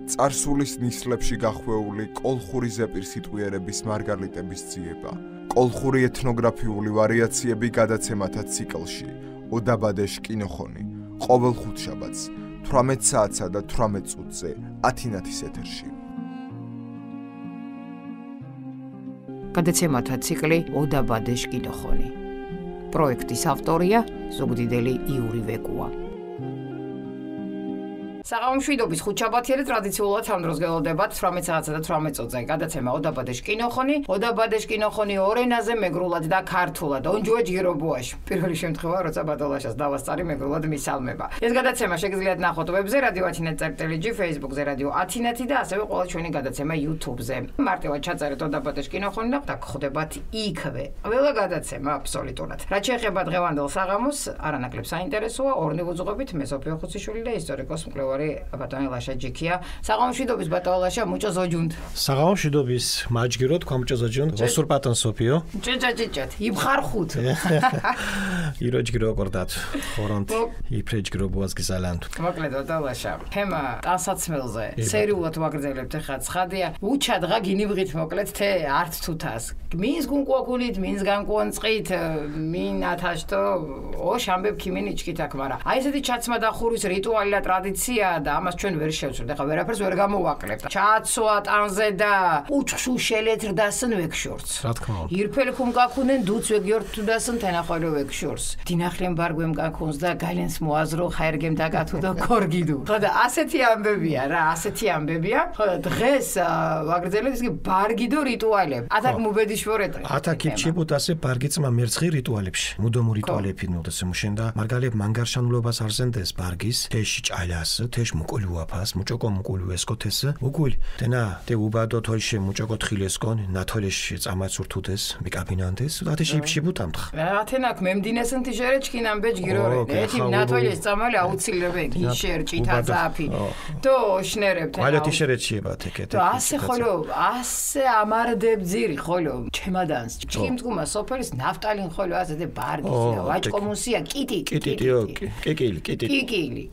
წარსულის ნისლებში გახვეული კოლხური ზეპირსიტყვიერების მარგალიტების ძიება, კოლხური ეთნოგრაფიული ვარიაციები გადაცემათა ციკლში, ოდაბადეშ კინოხონი, ყოველ ხუთშაბათს, 18 საათსა და 18 წუთზე, ათინათის ეთერში. გადაცემათა ციკლი ოდაბადეშ კინოხონი. პროექტის ავტორია ზუგდიდელი იური ვეკუა. საღამომშვიდობის ხუთშაბათიერი ტრადიციულად ამ დროს გელოდებათ 18 საათსა და 18 წუთზე. გადაცემა ოდაბადეშ კინოხონი. ოდაბადეშ კინოხონი ორ ენაზე მეგრულად და ქართულად. ონჯუე ჯგირობუაში. პირველი შემთხვევა, როცა ბატოლაშას დავასწარი მეგრულად მისალმება. ეს გადაცემა შეგიძლიათ ნახოთ ვებზე, რადიო ათინეთ.lg, Facebook-ზე, რადიო ათინეთი და ასევე ყველა ჩვენი გადაცემა YouTube-ზე. მარტივად ჩაწერეთ ოდაბადეშ კინოხონი და გხდებათ იქვე. ყველა გადაცემა აბსოლუტურად. რაც შეეხება დღევანდელ საღამოს, არანაკლებ საინტერესოა, ორნი ვუძღვებით, მე სოფიო ხუციშვილი და ისტორიკოს მკვლევარი ბატონი ლაშა ჯიქია. საღამომშვიდობის ბატონი ლაშა მუჭო ზოჯუნდ. საღამომშვიდობის მაჯგირო თქვა მუჭო ზოჯუნდ. ვოსურ ბატონ სოფიო. ჭეჭეჭეჭ. იბხარ ხუთ. იროჯგირო ყორდათ. ხორონთ. იფრეჯგირო ბუაზგიზალანთ. მოკლედ ბატონი ლაშა. თემა ტანსაცმელზე. სერიულად ვაგრძელებთ ხა ცხადია. უჩა დღა გინიბრით მოკლედ թե ართ თუთას. მინს გუნკუაკუნით, მინს განკუანწყით, მინ ათაშტო ო შამბებ ქიმინიჩკით აქ, მაგრამ აი ესეთი ჩაცმა და ხურის რიტუალი და ტრადიცია და ამას ჩვენ ვერ შევწვდით. ახლა ვერაფერს ვერ გამოვაკლებთ. ჩაცვა ტანზე და უჩხშუ შელეთრდასն ვეგშორს. რა თქმა უნდა. ირფელ ხუმკაკუნენ დუც ვეგიორთუდასն თენახორო ვეგშორს. დინახლენ ბარგვემ გაკუნს და გალენს მოაზრო ხაერგემ დაგათუ და კორგიდუ. ხო და ასეთი ამბებია რა, ასეთი ამბებია. ხო და დღეს ვაგრძელებთ ისე ბარგიდო რიტუალები. ათაკ მუბედიშვორეთ. ათაკ იფჩიბოთ ასე ბარგიწმა მერცხი რიტუალებში. მუდომო რიტუალები ნოდას მუშენდა. მარგალებ მანგარშანულობას არზენდეს ბარგის თეში ჭალას თეშ მუკოლუაფას მუჭოკო მუკოლუესკოთეს უგულ დენა დე უბადო თოიში მუჭოკო თხილესკონ ნათოლეში წამაცურთუდეს მიკაბინანდეს ათეში იფშიბუტამთხ ათენაკ მემდინესენ თიშერე ჩკინან ბეჯგირორე ეთი ნათოლეს წამალი აუცილებენ გიშერ ჭითაზაფი თო შნერებთ ალა თიშერეჩიება თეკეთ ასე ხოლო ასე ამარდებძირი ხოლო ჩემადანს ჩიმწკუმა სოფელის ნაფტალინ ხოლო ასე დე ბარგის ვაჭკომუსია კიტი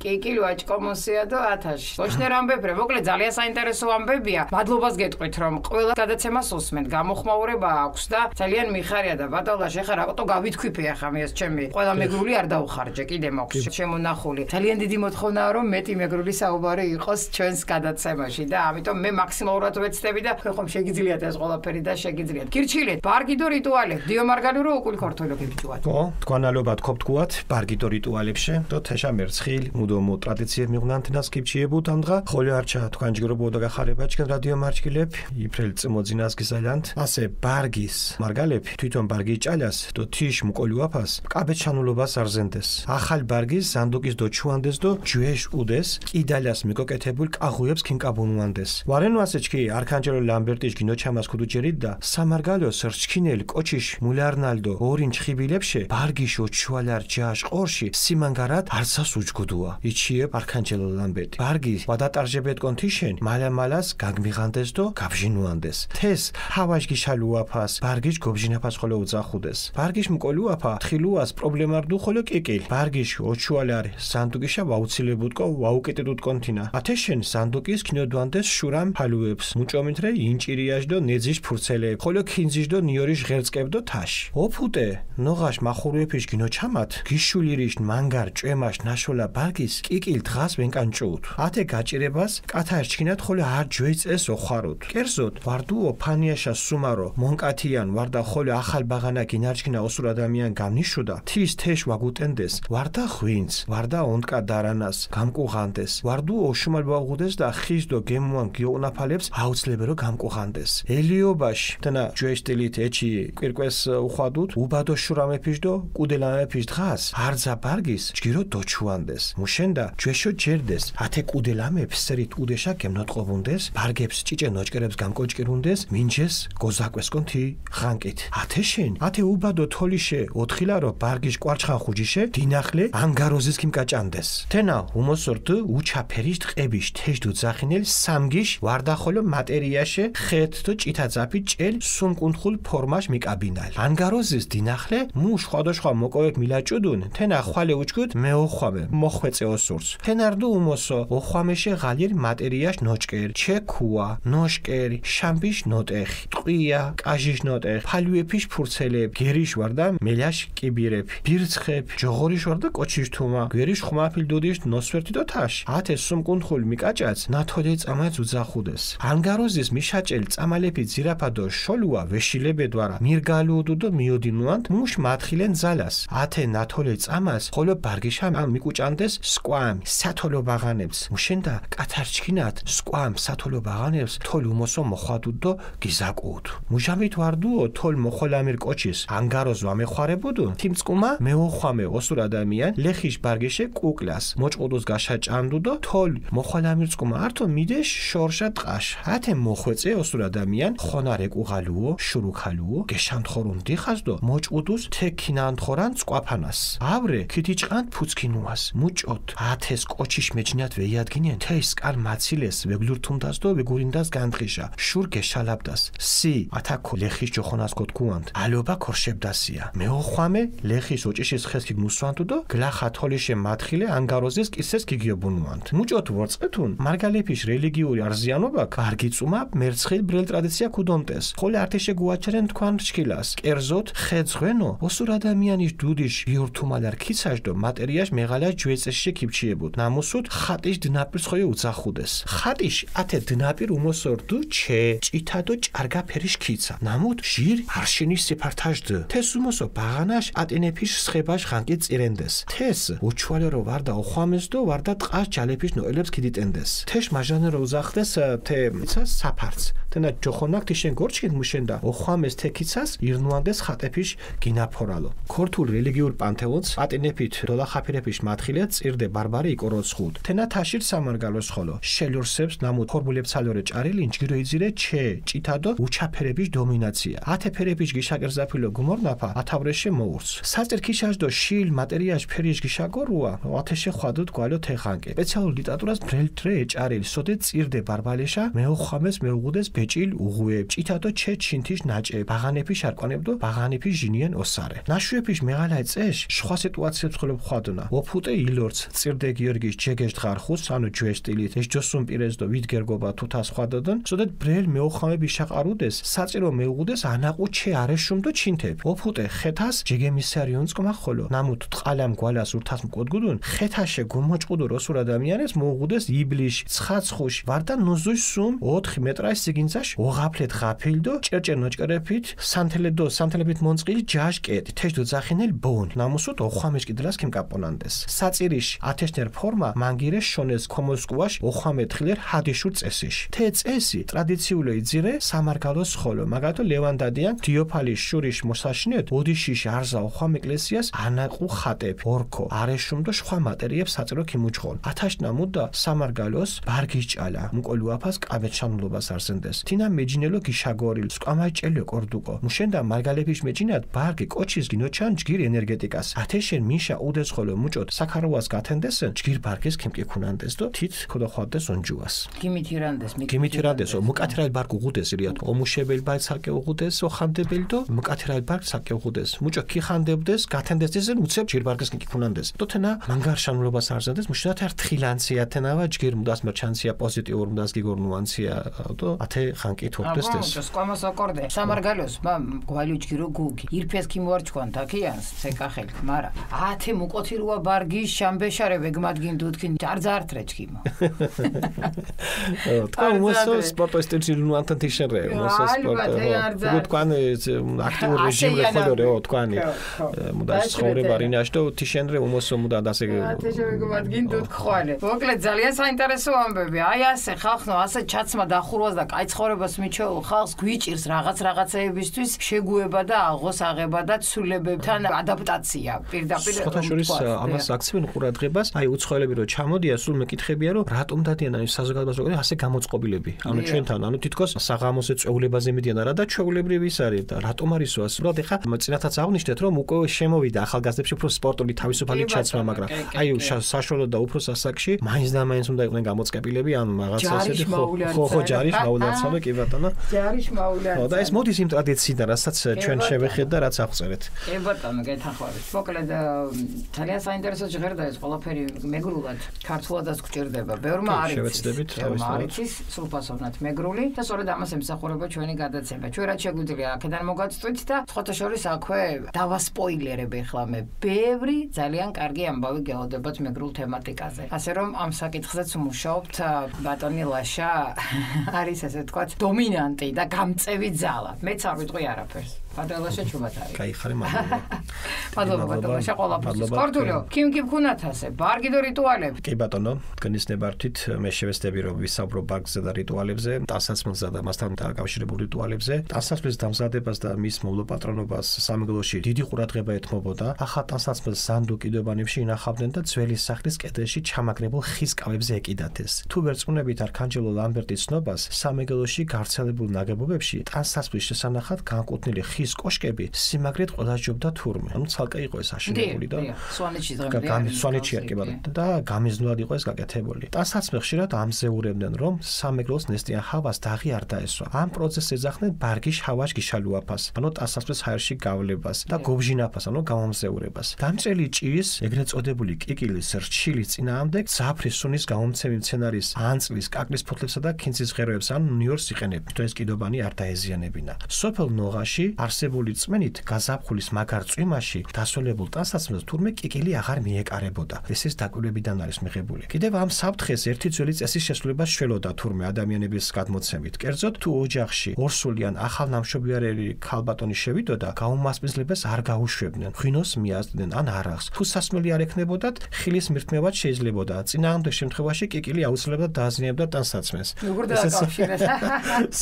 კიკილი ვაჭკომუსია და ათაში ოშნერ ამბებრე მოკლედ ძალიან საინტერესო ამბებია მადლობას გეტყვით რომ ყველა გადაცემას უსმენთ გამოხმაურება აქვს და ძალიან მიხარია და ბატონლა შეხა რატო გავითქვიფე ახლა მე ეს ჩემი ყველა მეგრული არ დაუხარჯე კიდე მოქვს შემონახული ძალიან დიდი მოთხოვნაა რომ მეტი მეგრული საუბარი იყოს ჩვენს გადაცემაში და ამიტომ მე მაქსიმალურად ვეცდები და ხომ შეგიძლიათ ეს ყველაფერი და შეგიძლიათ გირჩილეთ ბარგიდო რიტუალები დიო მარგალურო უკული ქორთოლო გიბჭუათ თქვანალობა თქობთქუათ ბარგიდო რიტუალებში და თეშა მერცხილ მუდომო ტრადიციებ მიღვნანთ ნასკიფჩიებუთ ამდღა ხოლო არჩა თქვენ ჯგირობოდა გახარება ჩქენ რადიო მარჩკილებ იფრელ წმოძინას გიზალანთ ასე ბარგის მარგალები თვითონ ბარგი ჭალას და თიშ მუკოლუაფას კაბეჩანულობას არზენდეს ახალ ბარგის ზანდოკის დოჩუანდეს და ჯუეშ უდეს კიდალას მიკოკეთებულ კაღუებს ქინკაბუნუანდეს ვარენო ასე ჩქი არქანჯელო ლამბერტიშ გინოჩამას ქუდუჯერით და სამარგალოს რჩქინელ კოჩიშ მულარნალდო ორინჩ ხიბილებში ბარგიშო ჩუალარ ჯაშ ყორში სიმანგარად არსას უჯგუდუა იჩიებ არქანჯელო ლამბერტი ბარგი ვადატარჟებეთ კონთიშენ მალამალას გაგმიღანდეს და გავჟინუანდეს თეს ჰავაშგი შალუაფას ბარგიშ გობჟინაფას ხოლო უძახუდეს ბარგიშ მკოლუაფა თხილუას პრობლემარდუ ხოლო კიკილ ბარგიშ ოჩუალარი სანდუკიშა ვაუცილებუტკო ვაუკეტედუტ კონთინა ათეშენ სანდუკის ქინოდვანდეს შურამ ფალუებს მუჭომინთრე ინჭირიაშ და ნეძიშ ფურცელებ ხოლო ქინძიშ და ნიორიშ ღერწკებ და თაშ ოფუტე ნოღაშ მახურუეფიშ გინოჩამათ გიშულირიშ მანგარ ჭემაშ ნაშოლა ბარგის კიკილ დღას ვენკანჭუთ ათე გაჭირებას კათაშ ჩქინათ ხოლო არ ჯვეწეს ოხაროთ კერძოდ ვარდუო ფანიაშა სუმარო მონკათიან ვარდა ხოლო ახალ ბაღანა გინარჩქინა ოსურ ადამიან გამნიშუდა თის თეშ ვაგუტენდეს ვარდა ხვინც ვარდა ონტკა დარანას გამკუღანდეს ვარდუო შუმალ ბაღუდეს და ხის და გემუან გიუნაფალებს აუცლებერო გამკუღანდეს ელიობაში თნა ჯვეშტილით ეჩი კვირკვეს უხვადუთ უბადო შურამეფიშ და კუდელამეფიშ დღას არძა ბარგის ჯგირო დოჩუანდეს მუშენდა ჯვეშო ჯერ მერდეს, ათე კუდელამებს სერით უდეშა გემნოტყობუნდეს, ბარგებს ჭიჭე ნოჭკერებს გამკოჭკირუნდეს, მინჯეს გოზაკვესკონთი ხანკით. ათე შენ, ათე უბადო თოლიშე, ოთხილარო ბარგიშ კვარჩხან ხუჯიშე, დინახლე ანგაროზის კიმკაჭანდეს. თენა უმოსორდ უჩაფერიშ ტყებიშ თეჯდუ ძახინელ სამგიშ ვარდახოლო მატერიაში ხეთთო ჭითაძაფი ჭელ სუმკუნთხულ ფორმაშ მიკაბინალ. ანგაროზის დინახლე მუ ხვადოშხვა მოკოვებ მილაჭუდუნ, თენა ხვალე უჩქუდ მეოხვამე მოხვეწე ოსურს. თენარდუ უმოსო ოხვამეშე ღალირ მატერიაში ნოჭკერ, ჩეკუა, ნოშკერ, შამბიშ ნოტეხი, ტყვია, კაჟიშ ნოტეხი, ფალუეფიშ ფურცელებ, გერიშ ვარდა მელაშ კიბირებ, ბირცხებ, ჯოღორიშ ვარდა კოჩიშ თუმა, გერიშ ხმაფილ დუდიშ ნოსვერთი დო თაშ. ათე სუმკუნთხულ მიკაჭაც ნათოლე წამაც უძახუდეს. ანგაროზის მიშაჭელ წამალეფი ძირაფადო შოლუა ვეშილებედვარა მირგალუდუ დო მიოდინუანთ მუშ მათხილენ ზალას. ათე ნათოლე წამას ხოლო ბარგიშამ მიკუჭანდეს სკვამ სათოლო ბაღანებს. მუშენდა კათარჩქინათ სკვამ სათოლო ბაღანებს თოლ უმოსო მოხვადუდ დო გიზაკუდ. მუჟამით ვარდუო თოლ მოხოლამირ კოჩის ანგაროზ ვამეხوارებუდუნ. თიმწკუმა მეოხვამე ოსურ ადამიან ლეხიშ ბარგიშე კუკლას მოჭყუდუს გაშაჭანდუ დო თოლ მოხოლამირ წკუმა ართო მიდეშ შორშა ტყაშ. ათე მოხვეწე ოსურ ადამიან ხონარე კუღალუო შურუქალუო გეშანთხორუნ დიხას დო მოჭყუდუს თექინანთხორან წკვაფანას. ავრე ქითიჭყანთ ფუცქინუას მუჭოთ. ათეს კოჩიშ მეჯნიათ ვეიადგინენ თეს კარ მაცილეს ვეგლურთუნდას დო ვეგურინდას განთხიშა შურ გეშალაბდას. სი ათაკო ლეხის ჯოხონას გოთქუანთ ალობა ქორშებდასია. მეოხვამე ლეხის ოჭიშის ხესკი გმუსვანტუ დო გლახა თოლიშე მათხილე ანგაროზის კისეს გიგიობუნუანთ. მუჭოთ ვორწყეთუნ მარგალეფიშ რელიგიური არზიანობა კარგიწუმა მერცხილ ბრელ ტრადიცია ქუდონტეს. ხოლე ართეშე გუაჩერენ თქვან შკილას. კერძოთ ხეძღვენო ოსურ ადამიანის დუდიშ ბიურთუმალარ ქიცაშ დო მატერიაშ მეღალას ჯვეწეშე ქიფჩიებუდ. ნამუსუდ ხატიშ დნაპირ ხოე უძახუდეს. ხატიშ ათე დნაპირ უმოსორდუ ჩე ჭითადო ჭარგა ფერიშ ქიცა. ნამუდ ჟირ არშინის სიფართაშდ. თეს უმოსო ბაღანაშ ატენეფიშ სხებაშ ხანკი წირენდეს. თეს უჩვალერო ვარდა ოხვამეს დო ვარდა ტყას ჯალეფიშ ნოელებს ქიდიტენდეს. თეშ მაჟანერო უზახდეს თე იცას საფარც. თენა ჯოხონაკ თიშენ გორჩკინ მუშენდა ოხვამეს თეკიცას ირნუანდეს ხატეფიშ გინაფორალო. ქორთულ რელიგიურ პანთეონს ატენეფით დოლახაფირეფიშ მათხილე წირდე ბარბარე იკოროცხუდ. თენა თაშირ სამარგალოს ხოლო შელურსებს ნამუდ ფორმულებს ალორე ჭარილი ჯგირო იძირე ჩე ჭითადო უჩაფერების დომინაცია. ათე ფერების გიშაკერზაფილო გუმორნაფა ათავრეშე მოურს. საწერ ქიშაშ დო შილ მატერიაშ ფერიშ გიშაგორუა ათეშე ხვადოთ გვალო თეხანკე. სპეციალურ ლიტერატურას ბრელტრე ჭარილი სოდე წირდე ბარბალეშა მეოხვამეს მეუღუდეს ბეჭილ უღუებ ჭითადო ჩე ჩინთიშ ნაჭე ბაღანეფიშ არკვანებდო ბაღანეფიშ ჟინიან ოსარე. ნაშუეფიშ მეღალაი წეშ სხვა სიტუაციებს ხოლობ ხვადუნა. ოფუტე ილორც წირდე გიორგის ჯეგეშ ხარხუს ანუ ჯვესტილით ეს ჯოსუმ პირეს დო ვიდგერგობა თუთას ხვადოდონ სოდეთ ბრელ მეოხვამები შაყარუდეს საწირო მეუღუდეს ანაყუ ჩე არეშუმ დო ჩინთებ. ოფუტე ხეთას ჯეგემისარიონ წკმა ხოლო ნამუთ ტყალამ გვალას ურთას მკოდგუდუნ ხეთაშე გომოჭყუდო როსურ ადამიანებს მოუღუდეს იბლიში ცხაცხუში ვარდა ნუზუში სუმ 4 მეტრაშ სიგინცაშ ოღაფლეთ ღაფილ დო ჭერჭერ ნოჭკერეფით სანთელედო სანთელებით მონწყილი ჯაშკეტი თეჯდო ძახინელ ბონ ნამუსუთ ოხვამეშ კიდლას კიმკაპონანდეს. საწირიშ ათეშნერ ფორმა მანგირე შონეს კომოსკუაშ ოხვამე თხილერ ჰადიშურ წესიშ. თე წესი ტრადიციული იძირე სამარგალოს ხოლო მაგათო ლევანდადიან დიოფალის შურიშ მოსაშინეთ ოდიშიშ არზა ოხვამ ეკლესიას ანაყუ ხატებ ორქო არეშუმ დო სხვა მატერიებს საწირო ქიმუჭხონ. ათაშნა მუდა სამარგალოს ბარგის ჭალა მუკოლუაფას კავეჩანულობას არსენდეს. თინა მეჯინელო გიშაგორილ სკამაი ჭელო კორდუკო. მუშენდა მარგალეფიშ მეჯინათ ბარგი კოჩის გინოჩან ჯგირ ენერგეტიკას. ათეშენ მინშა უდეს ხოლო მუჭოთ საქარავას გათენდესენ ჯგირ ბარგის ქიმკიქუნანდეს დო თით ქოდახვადდეს ონჯუას. გიმითირანდეს მუკათერალ ბარგ უღუდეს ირიათ ომუშებელ ბალ საკე უღუდეს ოხანდებელ დო მუკათერალ ბარგ საკე უღუდეს. მუჭო ქიხანდებდეს გათენდესენ უცებ ჯგირ ბარგის ქიმკიქუნანდეს. დო თენა მანგარშანულობას არსენდეს მუშენათ არ თხილანცია თენავა ჯგირ მუდას მერჩანცია პოზიტიურ მუდას გიგორნუანცია დო ათე ხანკი თოფდეს ეს. სკამას აკორდე სამარგალოს გვალი ჯგირო გუგი ირფეს ქიმوارჩქوان თაკიანს ცეკახელ მარა ათე მუკოთირუა ბარგი შამბეშარე ვეგმადგინ დუდქინ ჯარძართრეჩქიმო. თქვა უმოსო სპორტისტებს ილუნანთან თიშერე უმოსო სპორტო თქვა აქტიურ რეჟიმრე ხოლორე თქვანი მუდას ხორე ბარინაშტო თიშენრე უმოსო მუდა დასე ათეშე ვეგმადგინ დუდქხვალე. მოკლედ ძალიან საინტერესო ამბები. აი ასე ხალხო ასე ჩაცმა დახურვას და კაი ცხოვრებას მიჩეულ ხალხს გვიჭირს რაღაცეებისთვის შეგუება და აღოს აღება და ცვლილებებთან ადაპტაცია. პირდაპირ შორის ამას აქცევენ ყურადღებას, აი უცხოელები რო ჩამოდია სულ მეკითხებია რომ რატომ დადიან აი საზოგადოებაზე ასე გამოწყობილები. ანუ ჩვენთან ანუ თითქოს საღამოზე წვეულებაზე მიდიან არა და ჩვეულებრივი ის არის და რატომ არისო ასე. უბრალოდ ეხა წინათაც აღნიშნეთ რომ უკვე შემოვიდა ახალგაზრდებში უფრო სპორტული თავისუფალი ჩაცმა, მაგრამ აი საშუალო და უფრო სასაკში მაინც და მაინც უნდა იყვნენ გამოწყებილები ან რაღაცა ასეთი ხო ჯარის მაულიანცამე კი ბატონო. ჯარის მაულიანცამე. და ეს მოდის იმ ტრადიციიდან, რასაც ჩვენ შევეხეთ და რაც აღწერეთ. კი ბატონო, გეთანხმებით. მოკლედ ძალიან საინტერესო ჟღერდა ეს ყველაფერი მეგრულად, ქართულადაც გვჭირდება. ბევრმა არის. შევეცდებით თავისთავად. სრულფასოვნად მეგრული და სწორედ ამას ემსახურება ჩვენი გადაცემა. ჩვენ რაც შეგვიძლია აქედან მოგაწვით და სხვათა შორის აქვე დავასპოილერებ ახლა მე. ბევრი ძალიან კარგი ამბავი გელოდებათ მეგრულ თემატიკაზე. ასე რომ ამ საკითხზეც მუშაობთ ბატონი ლაშა არის ასე ვთქვათ დომინანტი და გამწევი ძალა. მეც არ ვიტყვი არაფერს. ბატონლაშა ჩუმად არის. კაიხარე მადლობა. მადლობა ბატონლაშა ყველაფერს. კორდულო, კიმ ქუნათასე, ბარგიდო რიტუალები. კი ბატონო, თქვენის ნებართვით მე შევეცდები რომ ვისაუბრო ბარგზე და რიტუალებზე, ტანსაცმელსა და მასთან დაკავშირებულ რიტუალებზე. ტანსაცმლის დამზადებას და მის მოვლა-პატრონობას სამეგრელოში დიდი ყურადღება ეთმობოდა. ახლა ტანსაცმელს სანდო კიდობანებში ინახავდნენ და ძველი სახლის კედელში ჩამაგრებულ ხის კავებზე ეკიდათეს. თუ ვერწმუნებით არქანჯელო ლამბერტის ცნობას, სამეგრელოში გავრცელებულ ნაგებობებში ტანსაცმლის შესანახად განკუთვნილი ხის კოშკები სიმაგრედ ყველა ჯობდა თურმე. ანუ ცალკე იყო ეს აშენებული და სვანეთში დღემდე სვანეთში და გამიზნულად იყო ეს გაკეთებული. ტანსაცმელს ხშირად ამზეურებდნენ რომ სამეგრელოს ნესტიან ჰავას დაღი არ დაესვა. ამ პროცესს ეძახდნენ ბარგიშ ჰავაშ გიშალუაფას, ანუ ტანსაცმლის ჰაერში გავლებას და გობჟინაფას, ანუ გამომზეურებას. დამჭრელი ჭიის, ეგრეთ წოდებული კიკილის, რჩილის წინააღმდეგ ზაფრის სუნის გამომცემი მცენარის ანწლის, კაკლის ფოთლებსა და ქინძის ღეროებს ან ნიორს იყენებდნენ. თუ ეს კიდობანი არ დაეზიანებინა. სოფელ ნოღაში არსებული წმენით გაზაფხულის მაგარ წვიმაში დასოლებულ ტანსაცმელს თურმე კიკილი აღარ მიეკარებოდა. ეს დაკვირვებიდან არის მიღებული. კიდევ ამ საფრთხეს ერთი ძველი წესის შესრულება შველოდა თურმე ადამიანების გადმოცემით. კერძოდ თუ ოჯახში ორსულიან ახალ ნამშობიარელი ქალბატონი შევიდოდა, გაუმასპინძლებას არ გაუშვებდნენ. ღვინოს მიაზდნენ ან არახს. თუ სასმელი არ ექნებოდათ, ხილის მირთმევაც შეიძლებოდა. წინააღმდეგ შემთხვევაში კიკილი აუცილებლად დააზიანებდა ტანსაცმელს. როგორ დააკავშირეს?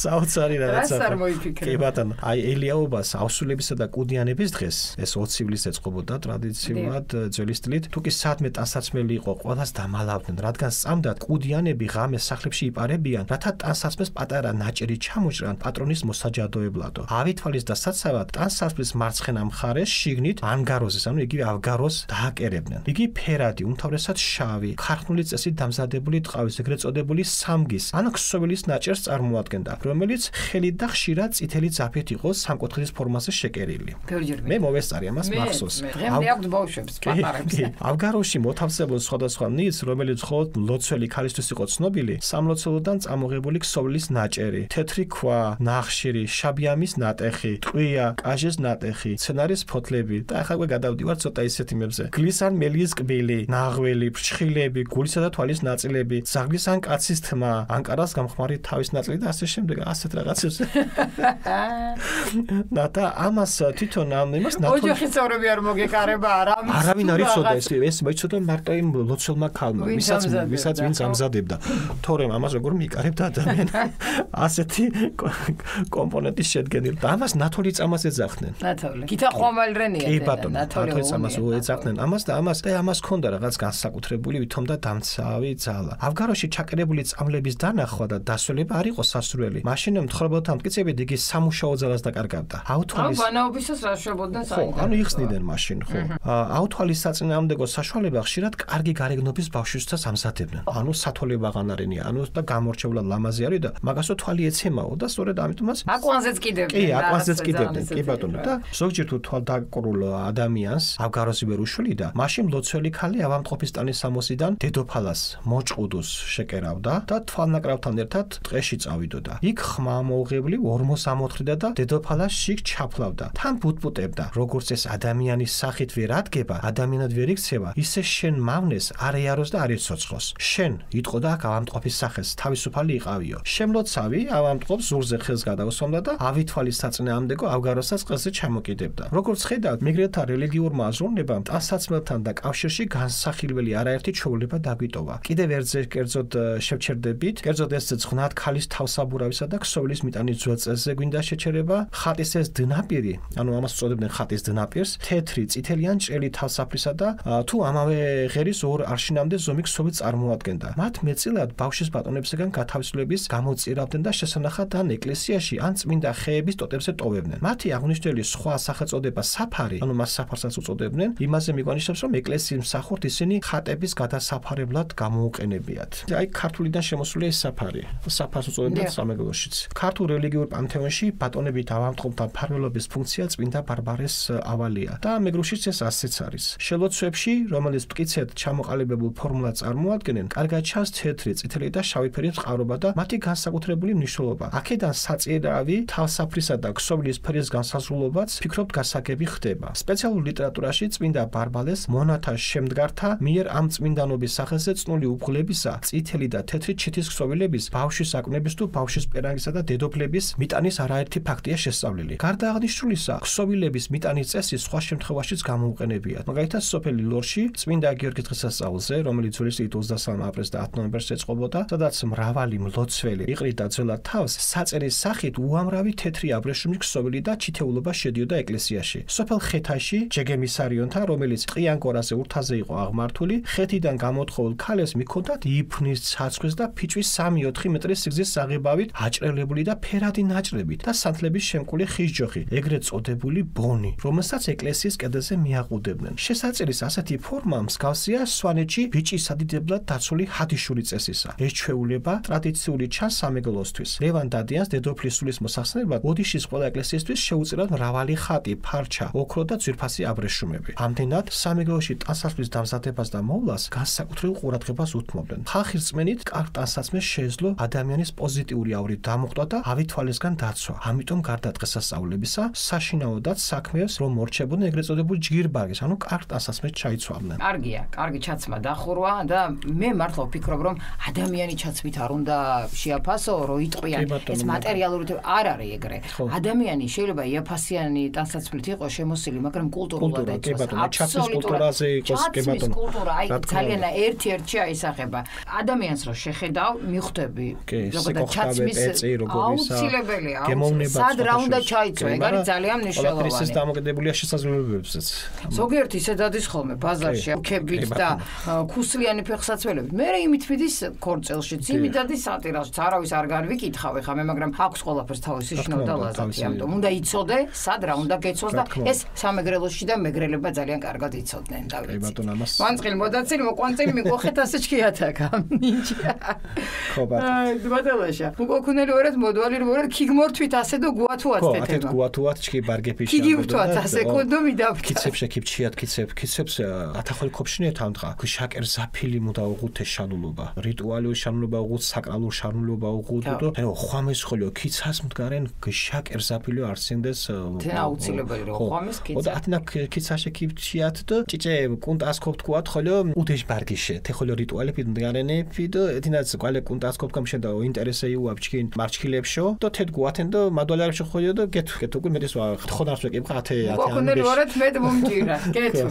საოცარი რაღაცა. რას არ მოიფიქრე? კი ბატონო, აი ელიაობას ავსულებისა და კუდიანების დღეს ეს 20 ივლისს ეწყობოდა ტრადიციულად ძველი სტილით. თუ კი სადმე ტანსაცმელი იყო, ყველას დამალავდნენ, რადგან სწამდათ კუდიანები ღამეს სახლებში იპარებიან, რათა ტანსაცმელს პატარა ნაჭერი ჩამოჭრან პატრონის მოსაჯადოებლადო. ავითვალის და საცავად ტანსაცმლის მარცხენა მხარეს შიგნით ანგაროზის, ანუ იგივე ავგაროს დააკერებდნენ. იგი ფერადი, უმთავრესად შავი, ქარხნული წესით დამზადებული ტყავის, ეგრეთ წოდებული სამგის, ან ქსოვილის ნაჭერს წარმოადგენდა, რომელიც ხელით და ხშირად წითელი ძაფით იყო სამკუთხედის ფორმაზე შეკერილი. მე მოვესწარი ამას მახსოვს. დღემდე აქვს ბავშვებს, პატარებს. ავგაროში მოთავსებულ სხვადასხვა ნიჭს, რომელიც მხოლოდ ლოცველი ქალისთვის იყო ცნობილი, სამლოცველოდან წამოღებული ქსოვილის ნაჭერი, თეთრი ქვა, ნახშირი, შაბიამის ნატეხი, ტყვია, კაჟის ნატეხი, მცენარის ფოთლები და ახლა უკვე გადავდივარ ცოტა ისეთ იმებზე. გლის ან მელიის კბილი, ნაღველი, ფრჩხილები, გულისა და თვალის ნაწილები, ზაგლის ან კაცის თმა, ანკარას გამხმარი თავის ნაწილი და ასე შემდეგ, ასეთ რაღაცებს. და ამას თვითონ ამ იმას ოჯახის წევრები არ მოგეკარება არა არავინ არ იცოდა ეს მოიცოდა მარტო იმ ლოცველმა ქალმა ვისაც ვინც ამზადებდა თორემ ამას როგორ მიიკარებდა ადამიანი ასეთი კომპონენტის შედგენილი და ამას ნათოლი წამას ეძახდნენ ნათოლი გითა ხომალრენია კი ბატონო ნათოლი წამას ეძახდნენ ამას და ამას ჰქონდა რაღაც განსაკუთრებული ვითომ და დამცავი ძალა ავგაროში ჩაკერებული წამლების დანახვა და დასვენება არ იყო სასურველი მაშინ მთხრობელთა მტკიცებით იგი სამუშაო ძალას დაკარგავდა აუთვალის ბანაობისას რა შვებოდნენ საინტერესო ანუ იხსნიდნენ მაშინ ხო აუთვალის საწინააღმდეგო საშუალება ხშირად კარგი გარეგნობის ბავშვებსაც ამზადებდნენ ანუ სათვალებაღან არენია ანუ და გამორჩეულად ლამაზი არის და მაგასო თვალი ეცემაო და სწორედ ამიტომაც აკვანზეც კიდევ კი აკვანზეც კიდევ კი ბატონო და ზოგჯერ თუ თვალდაკრულ ადამიანს ავგაროზი ვერ უშვლიდა მაშინ ლოცველი ქალი ავამტყოფის ტანის სამოსიდან დედოფალას მოჭყუდოს შეკერავდა და თვალნაკრავთან ერთად ტყეში წავიდოდა იქ ხმა მოუღებლი ორმოს ამოთხრიდა და დედოფალას შიგ ჩაფლავდა თან ბუტბუტებდა როგორც ეს ადამიანის სახით ვერ ადგება ადამიანად ვერ იქცევა ისე შენ მავნეს არ ეაროს და არ იცოცხლოს შენ იტყოდა აქ ავამტყოფის სახეს თავისუფალი იყავიო შემლოცავი ავამტყოფს ზურზე ხელს გადაუსვამდა და ავითვალის საწინააღმდეგო ავგაროსაც ყელზე ჩამოკიდებდა როგორც ხედავთ მეგრელთა რელიგიურმა აზროვნებამ ტანსაცმელთან და კავშირში განსახილველი არაერთი ჩვეულება დაგვიტოვა კიდევ ერთზე კერძოდ შევჩერდებით კერძოდ ეს ცხნად ქალის თავსაბურავისა და ქსოვილის მიტანის ძველ წესზე გვინდა შეჩერება ხატის ეს დნაპირი, ანუ ამას უწოდებდნენ ხატის დნაპირს, თეთრი, წითელი ან ჭრელი თავსაფრისა და თუ ამავე ღერის ორ არშინამდე ზომი ქსოვი წარმოადგენდა. მათ მეტწილად ბავშვის ბატონებისგან გათავისუფლების გამოცდილებდნენ და შესანახად ან ეკლესიაში ან წმინდა ხეების ტოტებზე ტოვებდნენ. მათი აღნიშნული სხვა სახელწოდება საფარი, ანუ მას საფარსაც უწოდებდნენ, იმაზე მიგონიშნებს, რომ ეკლესიის მსახურთ ისინი ხატების გადასაფარებლად გამოუყენებიათ. აი ქართულიდან შემოსული ეს საფარი, საფარს უწოდებდნენ სამეგრელოშიც. ქართულ რელიგიურ პანთეონში ბატონები დავამტყობთა მფარველობის ფუნქცია წმინდა ბარბარეს ავალია და მეგრულშიც ეს ასეც არის. შელოცვებში, რომელიც მტკიცედ ჩამოყალიბებულ ფორმულად წარმოადგენენ, კარგად ჩანს თეთრი, წითელი და შავი ფერის წყარობა და მათი განსაკუთრებული მნიშვნელობა. აქედან საწირავი, თავსაფრისა და ქსოვილის ფერის განსაზღვრულობაც ფიქრობთ გასაგები ხდება. სპეციალურ ლიტერატურაში წმინდა ბარბალეს მონათა შემდგართა მიერ ამ წმინდანობის სახელზე წნული უფლებისა, წითელი და თეთრი ჩითის ქსოვილების, ბავშვის საკვნების თუ ბავშვის პერანგისა და დედოფლების მიტანის არაერთი ფაქტია შესწავლილი. გარდა აღნიშნულისა, ქსოვილების მიტანის წესი სხვა შემთხვევაშიც გამოუყენებიათ. მაგალითად, სოფელი ლორში წმინდა გიორგის დღესასწაულზე, რომელიც ძველი სიგით 23 აპრილს და 10 ნოემბერს ეწყობოდა, სადაც მრავალი მლოცველი იყრიდა ძველად თავს, საწერის სახით უამრავი თეთრი აბრეშუმი ქსოვილი და ჩითეულობა შედიოდა ეკლესიაში. სოფელ ხეთაში ჯეგემისარიონთან, რომელიც ტყიან გორაზე ურთაზე იყო აღმართული, ხეთიდან გამოთხოვილ ქალებს მიჰქონდათ იფნის ცაცხვეს და ფიჭვის 3-4 მეტრის სიგრძის საღებავით აჭრელებული და ფერადი ნაჭრებით და სანთლების შემკული ხის ჯოხი, ეგრეთ წოდებული ბონი, რომელსაც ეკლესიის კედელზე მიაყუდებდნენ. შესაწერის ასეთი ფორმა მსგავსია სვანეთში ბიჭის სადიდებლად დაცული ჰადიშური წესისა. ეს ჩვეულება ტრადიციული ჩანს სამეგრელოსთვის. ლევან დადიანს დედოფლის სულის მოსახსენებლად ოდიშის ყველა ეკლესიისთვის შეუწირათ მრავალი ხატი, ფარჩა, ოქრო და ძვირფასი აბრეშუმები. ამდენად სამეგრელოში ტანსაცმლის დამზადებას და მოვლას განსაკუთრებულ ყურადღებას უთმობდნენ. ხალხი რწმენით, კარგ ტანსაცმელს შეეძლო ადამიანის პოზიტიური აურით დამოხტვა და ავითვალისგან დაცვა. ამიტომ გარდა დღესასწაულებისა, საშინაოდაც საქმეებს რომ მორჩებოდნენ ეგრეთ წოდებული ჯგირბაგის, ანუ კარგ ტანსაცმელს ჩაიცვამდნენ. კარგია, კარგი ჩაცმა დახურვა და მე მართლა ვფიქრობ, რომ ადამიანი ჩაცმით არ უნდა შეაფასო, რომ იტყვიან ეს მატერიალური არ არის ეგრე. ადამიანი შეიძლება იაფასიანი ტანსაცმლით იყოს შემოსილი, მაგრამ კულტურულად ეწოს. ჩაცმის კულტურაზე იყოს ჩაცმის კულტურა, აი ძალიან ერთ-ერთში აისახება. ადამიანს რო შეხედავ, მიხვდები, როგორ ჩაცმის აუცილებელია. სად რა უნდა ჩაიცვა, ეგ არის ძალიან მნიშვნელოვანი. ყველაფერს დამოკიდებულია შესაძლებლობებზეც. ზოგიერთი ისე დადის ხოლმე ბაზარში, ქებით და ქუსლიანი ფეხსაცმელებით. მე იმით მიდის ქორწელშიც, იმით დადის სატირალშიც, არავის არ განვიკითხავ ხა მე, მაგრამ აქვს ყველაფერს თავისი შნო და ლაზათი, ამიტომ უნდა იცოდე, სად რა უნდა გეცოს და ეს სამეგრელოში და მეგრელებმა ძალიან კარგად იცოდნენ და ვიცი. მანწყილი მოდაცილი, მოყვანწილი მიყვეხეთ ასე ჩქიათაკა. ნინჯია. ხო ბატონო. ბატონაშა. მოგოქუნელი ვერად მოდვალი ვერად ქიგმორთვით ასე და გუათუათ თეთრმა. ხო, ათეთ გუათუათ ჩქი ბარგეფიშა. ქიგიმრთვათ ასე კონდომი დავკი. კიცებს შეკიფჩიათ, კიცებს ათახოლ ქოფშინეთ ამთხა. ქშაკერ ზაფილი მოდა უღუთე შანულობა. რიტუალური შანულობა უღუთ საკრალურ შანულობა უღუთ და ანუ ხვამეს ხოლო კიცას მდგარენ ქშაკერ ზაფილი არსინდეს. და აუცილებელი რომ ხვამეს კიცა. და ათნა კიცა შეკიფჩიათ და ჭიჭე კუნტას ქოფთქუათ ხოლო უთეშ ბარგიშე. თე ხოლო რიტუალები მდგარენე ფიდო ეთინაც ყალე კუნტას ქოფთქამ შენ და ინტერესეი უაბჭკინ მარჩქილებშო და თეთ გუათენ და მადვალარებში ხოლო და გეთ უკვე მედეს ხონარს ვეკიფხა ათე მოგონელი ვარეთ მე მომჭირა გეთო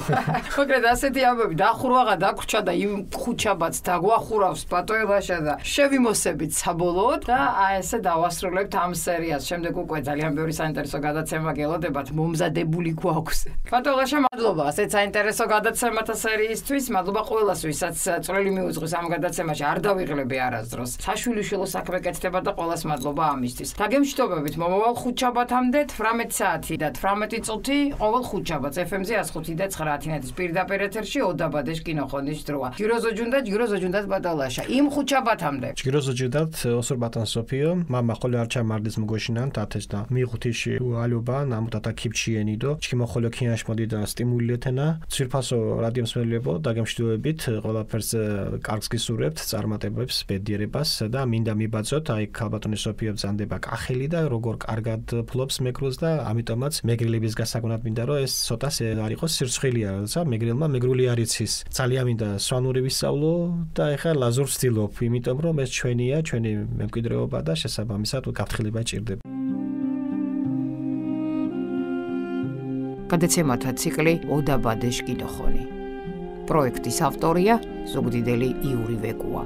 მოგრედ ასეთი ამბები დახურვაღა დაგრჩა და იმ ხუჩაბაც დაგვახურავს ბატოელაშა და შევიმოსებით საბოლოოდ და აი ესე დავასრულებთ ამ სერიას. შემდეგ უკვე ძალიან ბევრი საინტერესო გადაცემა გელოდებათ, მომზადებული გვაქვს. ბატოელაშა მადლობა ასეთ საინტერესო გადაცემათა სერიისთვის. მადლობა ყველას, ვისაც წვლილი მიუძღვის ამ გადაცემაში. არ დავიღლები არასდროს. საშვილიშვილო საქმე კეთდება და ყველას მადლობა ამისთვის. დაგემშვიდობებით მომავალ ხუთშაბათამდე 18 საათი და 18 წუთი ყოველ ხუთშაბათს FM-ზე 105 და 9 ათინეთის პირდაპირ ეთერში ოდაბადეშ კინოხონის დროა. ჯგიროზოჯუნდათ ბატალაშა. იმ ხუთშაბათამდე. ჯგიროზოჯუნდათ ოსურ ბატონ სოფიო, მამა ხოლო არჩა მარდის მგოშინან თათეს და მიხუთიში ალობა ნამუტატა ქიფჩიენი და ჩქიმო ხოლო ქინაშ მოდი და სტიმულირეთენა. ცირფასო რადიო მსმენელებო, დაგემშვიდობებით ყველაფერს კარგს გისურვებთ, წარმატებებს, ბედიერებას და მინდა მიბაძოთ, აი ქალბატონი სოფიო ბზანდება კახელი და როგორ კარგად ფლობს მეგრულს და ამიტომაც მეგრელების გასაგონად მინდა რომ ეს ცოტას არ იყოს სირცხვილია, როცა მეგრელმა მეგრული არ იცის. ძალიან მინდა სვანური ვისწავლო და ეხლა ლაზურს ვცდილობ, იმიტომ რომ ეს ჩვენია, ჩვენი მემკვიდრეობა და შესაბამისად გაფრთხილება ჭირდება. გადაცემათა ციკლი ოდაბადეშ კინოხონი. პროექტის ავტორია ზუგდიდელი იური ვეკუა.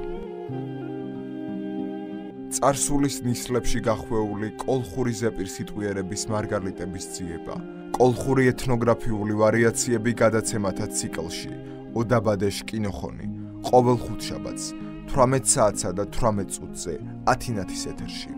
წარსულის ნისლებში გახვეული კოლხური ზეპირსიტყვიერების მარგალიტების ძიება, კოლხური ეთნოგრაფიული ვარიაციები გადაცემათა ციკლში ოდაბადეშ კინოხონი, ყოველ ხუთშაბათს 18 საათსა და 18 წუთზე ათინათის ეთერში.